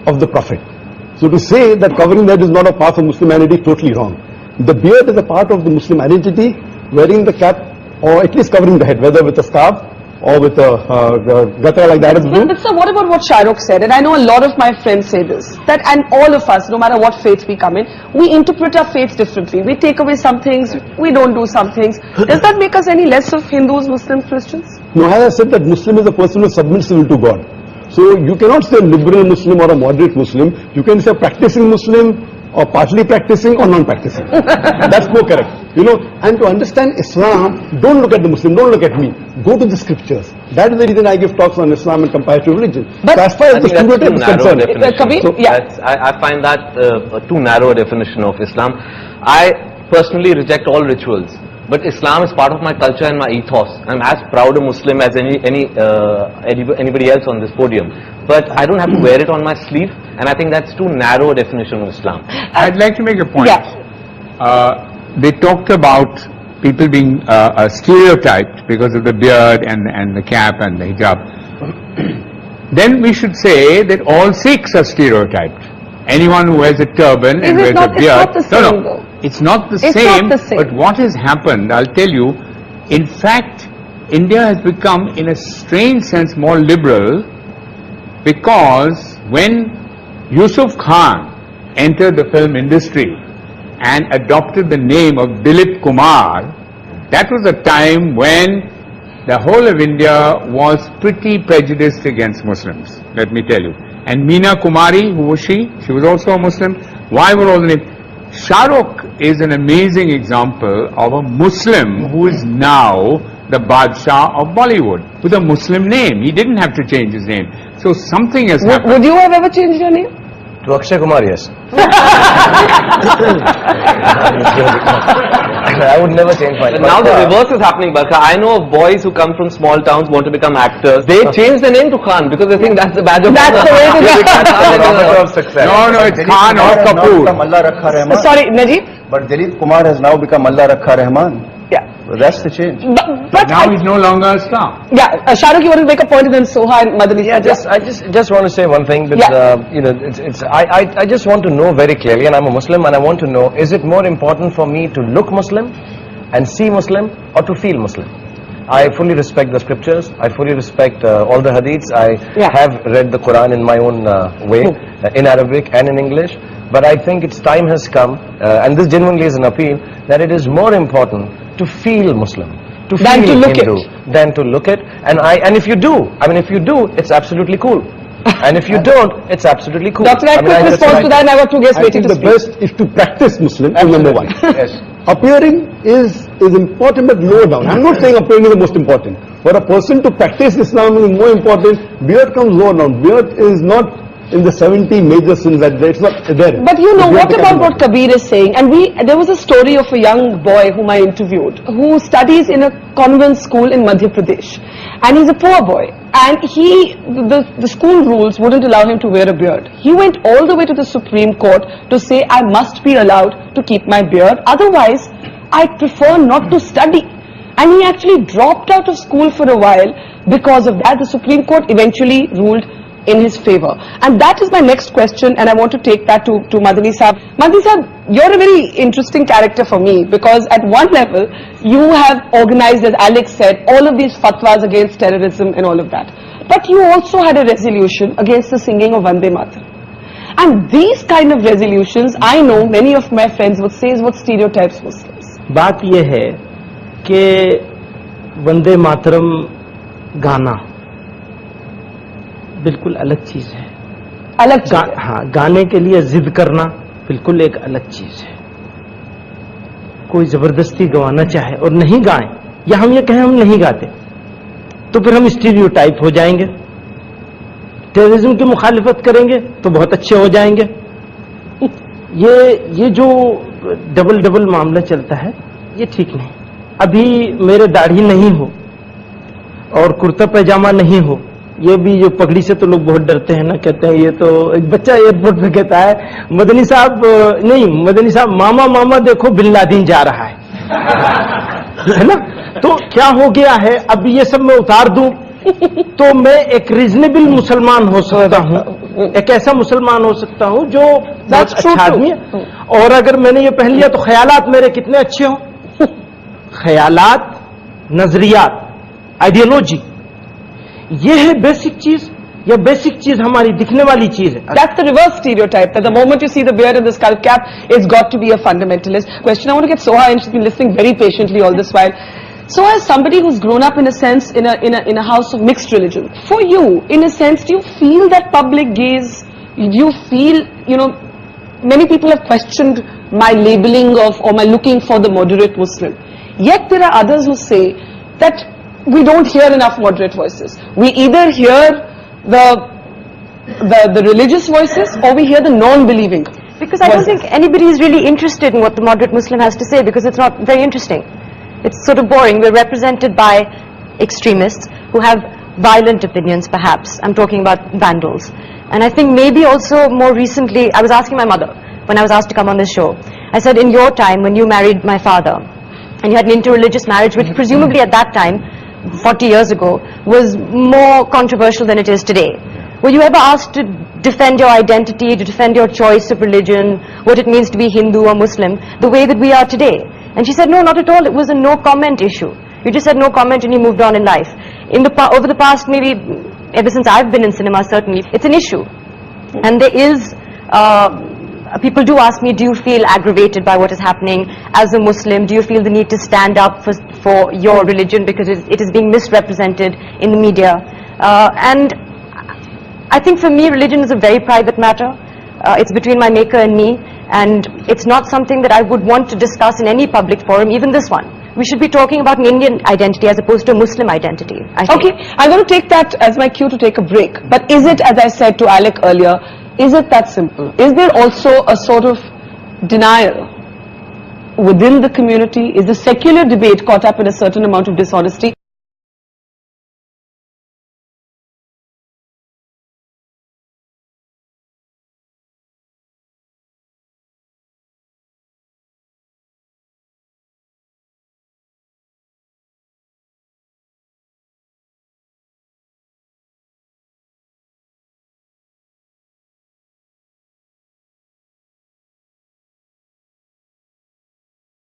of the Prophet. So to say that covering that is not a part of Muslim identity, totally wrong. The beard is a part of the Muslim identity. Wearing the cap, or at least covering the head, whether with a scarf or with a gatra like that is blue. But sir, what about what Shahrukh said? And I know a lot of my friends say this, that and all of us, no matter what faith we come in, we interpret our faith differently. We take away some things, we don't do some things. Does that make us any less of Hindus, Muslims, Christians? No, as I said, that Muslim is a person who is submissive to God. So you cannot say a liberal Muslim or a moderate Muslim. You can say a practicing Muslim or partially practicing or non-practicing. That's more correct. You know, and to understand Islam, don't look at the Muslim, don't look at me. Go to the scriptures. That is the reason I give talks on Islam and comparative religion. But so as far as the stereotype is concerned, I find that a too narrow definition of Islam. I personally reject all rituals. But Islam is part of my culture and my ethos. I'm as proud a Muslim as anybody else on this podium. But I don't have to wear it on my sleeve, and I think that's too narrow a definition of Islam. I'd like to make a point. Yeah. They talked about people being stereotyped because of the beard and the cap and the hijab. Then we should say that all Sikhs are stereotyped. Anyone who wears a turban and wears a beard. It's not the same. But what has happened, I'll tell you, in fact, India has become, in a strange sense, more liberal, because when Yusuf Khan entered the film industry and adopted the name of Dilip Kumar, that was a time when the whole of India was pretty prejudiced against Muslims, let me tell you. And Meena Kumari, who was she? She was also a Muslim. Why were all the names? Shahrukh is an amazing example of a Muslim who is now the Badshah of Bollywood with a Muslim name. He didn't have to change his name. So something has happened. Would you have ever changed your name? To Akshay Kumar, yes. I would never change my name. Now the reverse is happening, Barkha. I know of boys who come from small towns, want to become actors. They change their name to Khan because they think that's the badge of honor. That's the way to success. No, it's Khan or Kapoor. Sorry, Najib? But Dilip Kumar has now become Allah Rakha Rahman. Yeah. So that's the change. But now he's no longer a star. Yeah, Shahrukh, you want to make a point, and then Soha and Madani. Yeah, I just want to say one thing. That, you know, I just want to know very clearly, and I'm a Muslim, and I want to know: is it more important for me to look Muslim and see Muslim, or to feel Muslim? I fully respect the scriptures. I fully respect all the hadiths. I have read the Quran in my own way, in Arabic and in English. But I think its time has come, and this genuinely is an appeal, that it is more important to feel Muslim, to feel Hindu, than to look it. And if you do, if you do, it's absolutely cool. And if you don't, it's absolutely cool. Dr. Naik, quick response to that, and I got two guests waiting to speak. I think the best is to practice Muslim, is number one. Yes. Appearing is important, but lower down. I'm not saying appearing is the most important. For a person to practice Islam is more important. Beard comes lower down. Beard is not in the 70 major sins that it's not there. But you know, what about what Kabir is saying? And there was a story of a young boy whom I interviewed, who studies in a convent school in Madhya Pradesh. And he's a poor boy. And the school rules wouldn't allow him to wear a beard. He went all the way to the Supreme Court to say, I must be allowed to keep my beard. Otherwise, I prefer not to study. And he actually dropped out of school for a while because of that. The Supreme Court eventually ruled in his favor. And that is my next question, and I want to take that to Madani Saab. Madani Saab, you're a very interesting character for me, because at one level, you have organized, as Alex said, all of these fatwas against terrorism and all of that. But you also had a resolution against the singing of Vande Mataram. And these kind of resolutions, I know many of my friends would say is what stereotypes Muslims. बात ये है कि वंदे मातरम गाना बिल्कुल अलग चीज है, अलग चीज है। हाँ, गाने के लिए जिद करना बिल्कुल एक अलग चीज है। कोई जबरदस्ती गवाना चाहे और नहीं गाए, या हम ये कहें हम नहीं गाते, तो फिर हम स्टीरियोटाइप हो जाएंगे। टेररिज्म की मुखालिफत करेंगे तो बहुत अच्छे हो जाएंगे। ये जो डबल मामला चलता है, ये ठीक नहीं। अभी मेरे दाढ़ी नहीं हो और कुर्ता पैजामा नहीं हो, ये भी जो पगड़ी से तो लोग बहुत डरते हैं ना, कहते हैं ये तो एक बच्चा एयरपोर्ट पे कहता है मदनी साहब मामा मामा देखो बिन लादेन जा रहा है ना। तो क्या हो गया है, अब ये सब मैं उतार दूं तो मैं एक रीजनेबल मुसलमान हो सकता हूँ, एक ऐसा मुसलमान हो सकता हूँ जो बहुत अच्छा आदमी है। और अगर मैंने ये पहन लिया तो ख्यालात मेरे कितने अच्छे हों। ख्यालात, नजरियात, आइडियोलॉजी, ये है बेसिक चीज, या बेसिक चीज हमारी दिखने वाली चीज है। That's the reverse stereotype, that the moment you see the beard and the skull cap, it's got to be a fundamentalist. Question, I want to get Soha, and she's been listening very patiently all this while. So as somebody who's grown up in a sense in a house of mixed religion, for you, in a sense, do you feel that public gaze? Do you feel, many people have questioned my labeling of, or my looking for the moderate Muslim. Yet there are others who say that we don't hear enough moderate voices. We either hear the religious voices, or we hear the non-believing. Because I don't think anybody is really interested in what the moderate Muslim has to say, because it's not very interesting. It's sort of boring. We're represented by extremists who have violent opinions, perhaps. I'm talking about vandals. And I think maybe also more recently, I was asking my mother when I was asked to come on this show. I said, in your time, when you married my father, and you had an interreligious marriage, which presumably at that time, 40 years ago, was more controversial than it is today. Were you ever asked to defend your identity, to defend your choice of religion, what it means to be Hindu or Muslim, the way that we are today? And she said, no, not at all. It was a no comment issue. You just said no comment and you moved on in life. Over the past, maybe ever since I've been in cinema, certainly, it's an issue. And there is, people do ask me, do you feel aggravated by what is happening as a Muslim? Do you feel the need to stand up for your religion because it is being misrepresented in the media? And I think for me, religion is a very private matter. It's between my maker and me, and it's not something that I would want to discuss in any public forum, even this one. We should be talking about an Indian identity as opposed to a Muslim identity, I think. Okay, I'm going to take that as my cue to take a break. But is it, as I said to Alec earlier, is it that simple? Is there also a sort of denial within the community? Is the secular debate caught up in a certain amount of dishonesty?